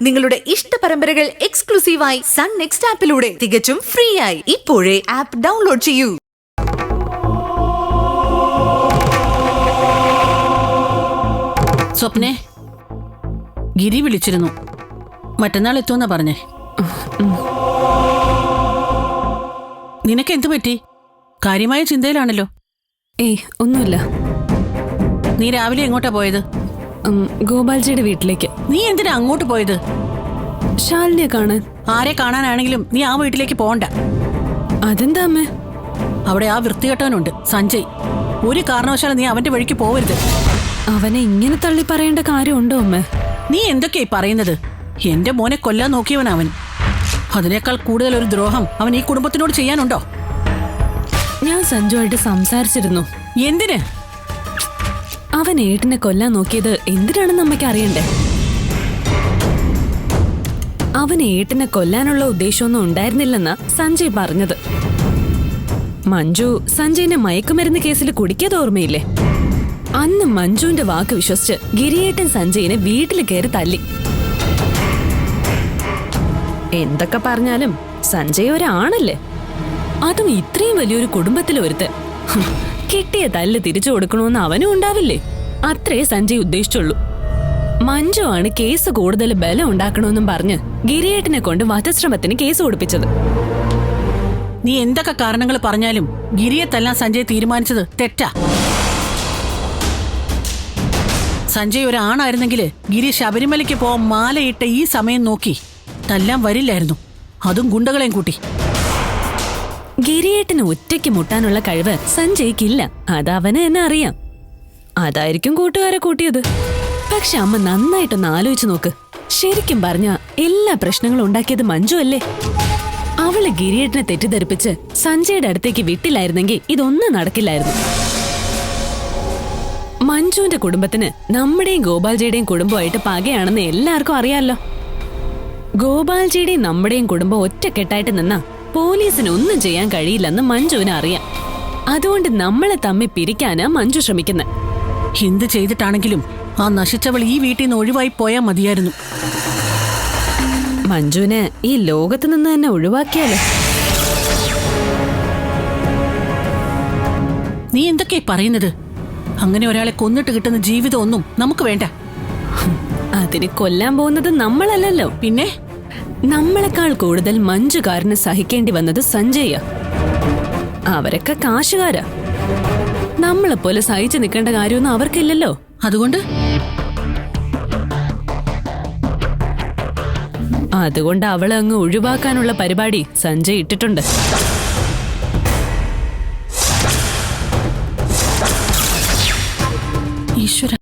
നിങ്ങളുടെ ഇഷ്ട പരമ്പരകൾ എക്സ്ക്ലൂസീവായി സൺ നെക്സ്റ്റ് ആപ്പിലൂടെ തികച്ചും ഫ്രീ ആയി ഇപ്പോഴേ ആപ്പ് ഡൗൺലോഡ് ചെയ്യൂ. സ്വപ്നെ, ഗിരി വിളിച്ചിരുന്നു. മറ്റന്നാൾ എത്തുമെന്നാ പറഞ്ഞേ. നിനക്കെന്തു പറ്റി? കാര്യമായ ചിന്തയിലാണല്ലോ. ഏയ് ഒന്നുമില്ല. നീ രാവിലെ എങ്ങോട്ടാ പോയത്? ഗോപാൽജിയുടെ വീട്ടിലേക്ക്. നീ എന്തിനാ അങ്ങോട്ട് പോയത്? ശാലിനിയെ കാണാൻ. ആരെ കാണാനാണെങ്കിലും നീ ആ വീട്ടിലേക്ക് പോകണ്ട. അതെന്താ അമ്മേ? അവിടെ ആ വൃത്തികെട്ടവനുണ്ട്, സഞ്ജയ്. ഒരു കാരണവശാലും നീ അവന്റെ വഴിക്ക് പോവരുത്. അവനെ ഇങ്ങനെ തള്ളി പറയേണ്ട കാര്യമുണ്ടോ അമ്മേ? നീ എന്തൊക്കെയായി പറയുന്നത്? എന്റെ മോനെ കൊല്ലാൻ നോക്കിയവനവൻ. അതിനേക്കാൾ കൂടുതൽ ഒരു ദ്രോഹം അവൻ ഈ കുടുംബത്തിനോട് ചെയ്യാനുണ്ടോ? ഞാൻ സഞ്ജുവായിട്ട് സംസാരിച്ചിരുന്നു. എന്തിന്? അവൻ ഏട്ടനെ കൊല്ലാൻ നോക്കിയത് എന്തിനാണെന്ന് അമ്മയ്ക്ക് അറിയണ്ടേ? അവൻ ഏട്ടനെ കൊല്ലാനുള്ള ഉദ്ദേശമൊന്നും ഉണ്ടായിരുന്നില്ലെന്നാ സഞ്ജയ് പറഞ്ഞത്. മഞ്ജു സഞ്ജയിനെ മയക്കുമരുന്ന് കേസിൽ കുടിക്കാതെ ഓർമ്മയില്ലേ? അന്ന് മഞ്ജുവിന്റെ വാക്ക് വിശ്വസിച്ച് ഗിരിയേട്ടൻ സഞ്ജയിനെ വീട്ടിൽ കയറി തല്ലി. എന്തൊക്കെ പറഞ്ഞാലും സഞ്ജയ് ഒരാണല്ലേ, അതും ഇത്രയും വലിയൊരു കുടുംബത്തിൽ ഒരുത്തൻ. കിട്ടിയ തല്ല് തിരിച്ചു കൊടുക്കണമെന്ന് അവനും ഉണ്ടാവില്ലേ? അത്രേ സഞ്ജയ് ഉദ്ദേശിച്ചുള്ളൂ. മഞ്ജു ആണ് കേസ് കൂടുതൽ ബലം ഉണ്ടാക്കണമെന്നും പറഞ്ഞ് ഗിരിയേട്ടനെ കൊണ്ട് വധശ്രമത്തിന് കേസ് കൊടുപ്പിച്ചത്. നീ എന്തൊക്കെ കാരണങ്ങൾ പറഞ്ഞാലും ഗിരിയെ തല്ലാൻ സഞ്ജയ് തീരുമാനിച്ചത് തെറ്റാ. സഞ്ജയ് ഒരാണായിരുന്നെങ്കിൽ ഗിരി ശബരിമലയ്ക്ക് പോവാൻ മാലയിട്ട ഈ സമയം നോക്കി തല്ലാൻ വരില്ലായിരുന്നു, അതും ഗുണ്ടകളെയും കൂട്ടി. ഗിരിയേട്ടന് ഒറ്റയ്ക്ക് മുട്ടാനുള്ള കഴിവ് സഞ്ജയ്ക്കില്ല, അതവന് തന്നെ അറിയാം. അതായിരിക്കും കൂട്ടുകാരെ കൂട്ടിയത്. പക്ഷെ അമ്മ നന്നായിട്ടൊന്ന് ആലോചിച്ചു നോക്ക്. ശരിക്കും പറഞ്ഞ എല്ലാ പ്രശ്നങ്ങളും ഉണ്ടാക്കിയത് മഞ്ജു അല്ലേ? അവള് ഗിരിയേട്ടനെ തെറ്റിദ്ധരിപ്പിച്ച് സഞ്ജയുടെ അടുത്തേക്ക് വിട്ടില്ലായിരുന്നെങ്കിൽ ഇതൊന്നും നടക്കില്ലായിരുന്നു. മഞ്ജുവിന്റെ കുടുംബത്തിന് നമ്മുടെയും ഗോപാൽജിയുടെയും കുടുംബമായിട്ട് പകയാണെന്ന് എല്ലാവർക്കും അറിയാലോ. ഗോപാൽജിയുടെയും നമ്മുടെയും കുടുംബം ഒറ്റക്കെട്ടായിട്ട് നിന്നാ പോലീസിന് ഒന്നും ചെയ്യാൻ കഴിയില്ലെന്ന് മഞ്ജുവിന് അറിയാം. അതുകൊണ്ട് നമ്മളെ തമ്മിൽ പിരിക്കാനാ മഞ്ജു ശ്രമിക്കുന്നത്. എന്ത് ചെയ്തിട്ടാണെങ്കിലും ആ നശിച്ചവൾ ഈ വീട്ടിൽ നിന്ന് ഒഴിവായി പോയാൽ മതിയായിരുന്നു. മഞ്ജുവിനെ ഈ ലോകത്ത് നിന്ന് തന്നെ ഒഴിവാക്കിയാലോ? നീ എന്തൊക്കെയാ പറയുന്നത്? അങ്ങനെ ഒരാളെ കൊന്നിട്ട് കിട്ടുന്ന ജീവിതം ഒന്നും നമുക്ക് വേണ്ട. അതിന് കൊല്ലാൻ പോകുന്നത് നമ്മളല്ലല്ലോ. പിന്നെ നമ്മളെക്കാൾ കൂടുതൽ മഞ്ജുകാരന് സഹിക്കേണ്ടി വന്നത് സഞ്ജയ. അവരൊക്കെ കാശുകാരാ. നമ്മളെപ്പോലെ സഹിച്ചു നിൽക്കേണ്ട കാര്യമൊന്നും അവർക്കില്ലല്ലോ. അതുകൊണ്ട് അവളെ അങ്ങ് ഒഴിവാക്കാനുള്ള പരിപാടി സഞ്ജയ് ഇട്ടിട്ടുണ്ട്. ഈശ്വര.